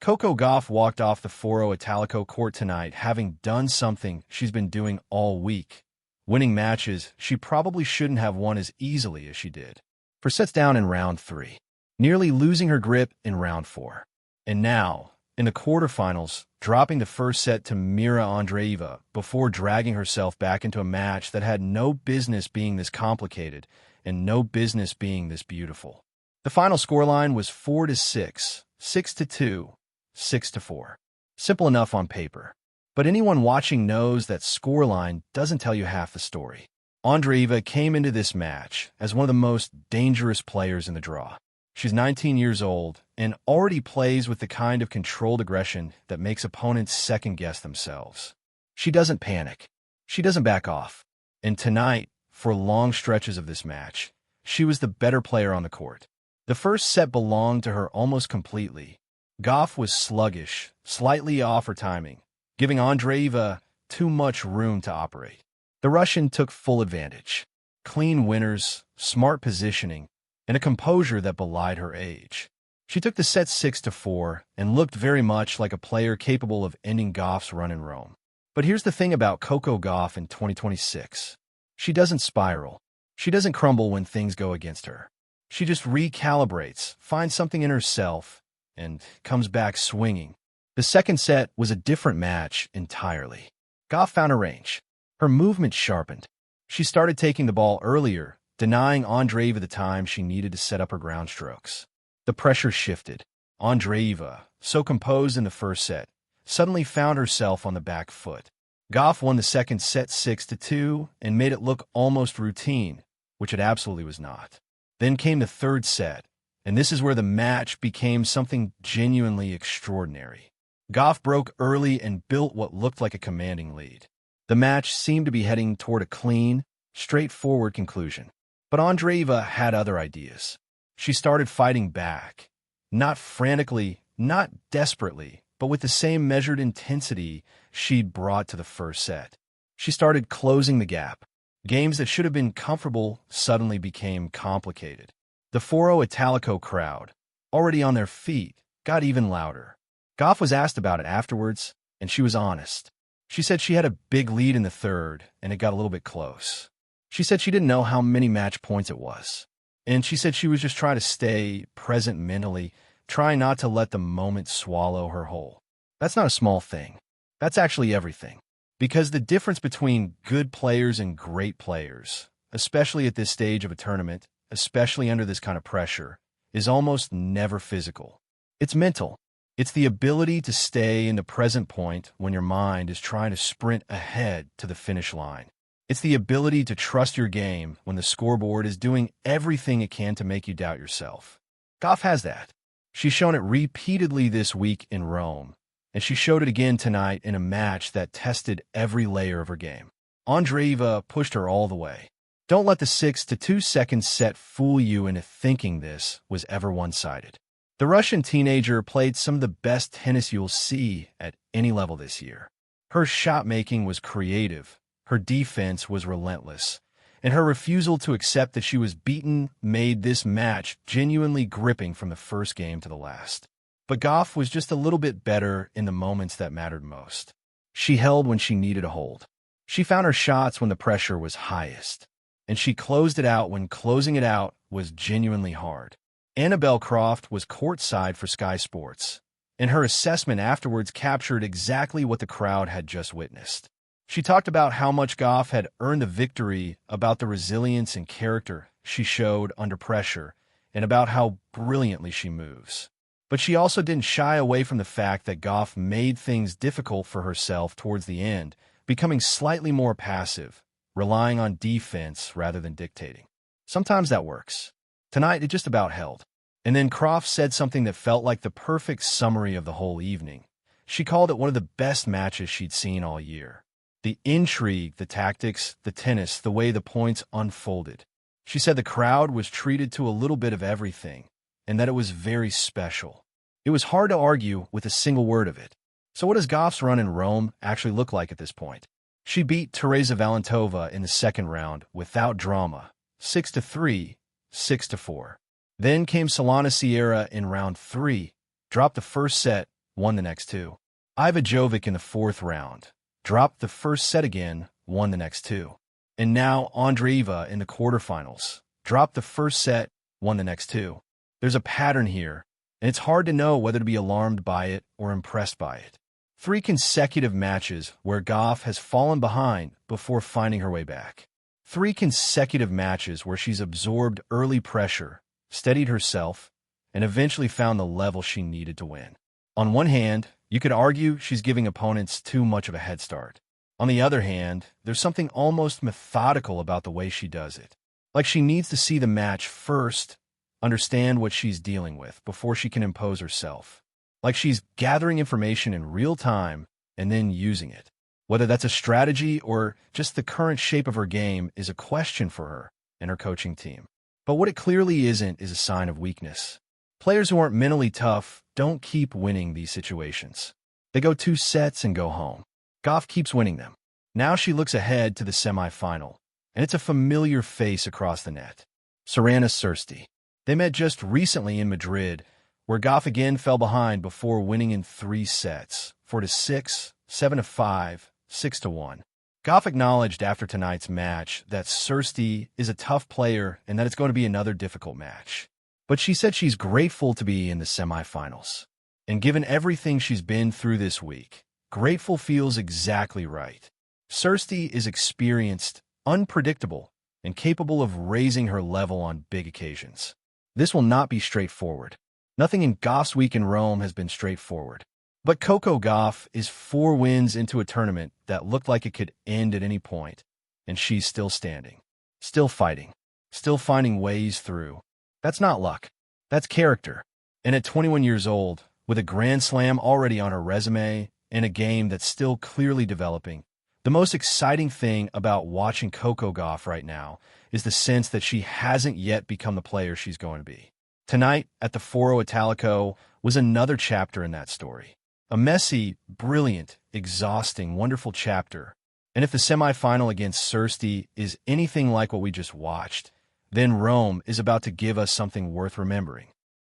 Coco Gauff walked off the Foro Italico court tonight having done something she's been doing all week, winning matches she probably shouldn't have won as easily as she did. For sets down in round 3, nearly losing her grip in round 4. And now, in the quarterfinals, dropping the first set to Mirra Andreeva before dragging herself back into a match that had no business being this complicated and no business being this beautiful. The final scoreline was 4-6, 6-2, 6-4. Simple enough on paper. But anyone watching knows that scoreline doesn't tell you half the story. Andreeva came into this match as one of the most dangerous players in the draw. She's 19 years old and already plays with the kind of controlled aggression that makes opponents second-guess themselves. She doesn't panic. She doesn't back off. And tonight, for long stretches of this match, she was the better player on the court. The first set belonged to her almost completely. Gauff was sluggish, slightly off her timing, giving Andreeva too much room to operate. The Russian took full advantage. Clean winners, smart positioning, and a composure that belied her age. She took the set 6-4 and looked very much like a player capable of ending Gauff's run in Rome. But here's the thing about Coco Gauff in 2026. She doesn't spiral. She doesn't crumble when things go against her. She just recalibrates, finds something in herself, and comes back swinging. The second set was a different match entirely. Gauff found her range. Her movement sharpened. She started taking the ball earlier, denying Andreeva the time she needed to set up her ground strokes. The pressure shifted. Andreeva, so composed in the first set, suddenly found herself on the back foot. Gauff won the second set 6-2 and made it look almost routine, which it absolutely was not. Then came the third set, and this is where the match became something genuinely extraordinary. Gauff broke early and built what looked like a commanding lead. The match seemed to be heading toward a clean, straightforward conclusion. But Andreeva had other ideas. She started fighting back. Not frantically, not desperately, but with the same measured intensity she'd brought to the first set. She started closing the gap. Games that should have been comfortable suddenly became complicated. The Foro Italico crowd, already on their feet, got even louder. Gauff was asked about it afterwards, and she was honest. She said she had a big lead in the third, and it got a little bit close. She said she didn't know how many match points it was. And she said she was just trying to stay present mentally, trying not to let the moment swallow her whole. That's not a small thing. That's actually everything. Because the difference between good players and great players, especially at this stage of a tournament, especially under this kind of pressure, is almost never physical. It's mental. It's the ability to stay in the present point when your mind is trying to sprint ahead to the finish line. It's the ability to trust your game when the scoreboard is doing everything it can to make you doubt yourself. Gauff has that. She's shown it repeatedly this week in Rome, and she showed it again tonight in a match that tested every layer of her game. Andreeva pushed her all the way. Don't let the 6-2 second set fool you into thinking this was ever one-sided. The Russian teenager played some of the best tennis you'll see at any level this year. Her shot-making was creative, her defense was relentless, and her refusal to accept that she was beaten made this match genuinely gripping from the first game to the last. But Gauff was just a little bit better in the moments that mattered most. She held when she needed a hold. She found her shots when the pressure was highest. And she closed it out when closing it out was genuinely hard. Annabelle Croft was courtside for Sky Sports, and her assessment afterwards captured exactly what the crowd had just witnessed. She talked about how much Gauff had earned a victory, about the resilience and character she showed under pressure, and about how brilliantly she moves. But she also didn't shy away from the fact that Gauff made things difficult for herself towards the end, becoming slightly more passive, relying on defense rather than dictating. Sometimes that works. Tonight, it just about held. And then Croft said something that felt like the perfect summary of the whole evening. She called it one of the best matches she'd seen all year. The intrigue, the tactics, the tennis, the way the points unfolded. She said the crowd was treated to a little bit of everything, and that it was very special. It was hard to argue with a single word of it. So what does Gauff's run in Rome actually look like at this point? She beat Teresa Valentova in the second round without drama, 6-3, 6-4. Then came Solana Sierra in round 3, dropped the first set, won the next two. Ivanovic in the fourth round, dropped the first set again, won the next two. And now Andreeva in the quarterfinals, dropped the first set, won the next two. There's a pattern here, and it's hard to know whether to be alarmed by it or impressed by it. 3 consecutive matches where Gauff has fallen behind before finding her way back. 3 consecutive matches where she's absorbed early pressure, steadied herself, and eventually found the level she needed to win. On one hand, you could argue she's giving opponents too much of a head start. On the other hand, there's something almost methodical about the way she does it. Like she needs to see the match first, understand what she's dealing with before she can impose herself. Like she's gathering information in real time and then using it. Whether that's a strategy or just the current shape of her game is a question for her and her coaching team. But what it clearly isn't is a sign of weakness. Players who aren't mentally tough don't keep winning these situations. They go 2 sets and go home. Gauff keeps winning them. Now she looks ahead to the semifinal, and it's a familiar face across the net. Sorana Cîrstea. They met just recently in Madrid, where Gauff again fell behind before winning in 3 sets, 4-6, 7-5, 6-1. Gauff acknowledged after tonight's match that Cîrstea is a tough player and that it's going to be another difficult match. But she said she's grateful to be in the semifinals. And given everything she's been through this week, grateful feels exactly right. Cîrstea is experienced, unpredictable, and capable of raising her level on big occasions. This will not be straightforward. Nothing in Gauff's week in Rome has been straightforward. But Coco Gauff is 4 wins into a tournament that looked like it could end at any point, and she's still standing, still fighting, still finding ways through. That's not luck. That's character. And at 21 years old, with a Grand Slam already on her resume and a game that's still clearly developing, the most exciting thing about watching Coco Gauff right now is the sense that she hasn't yet become the player she's going to be. Tonight, at the Foro Italico, was another chapter in that story. A messy, brilliant, exhausting, wonderful chapter. And if the semifinal against Cîrstea is anything like what we just watched, then Rome is about to give us something worth remembering.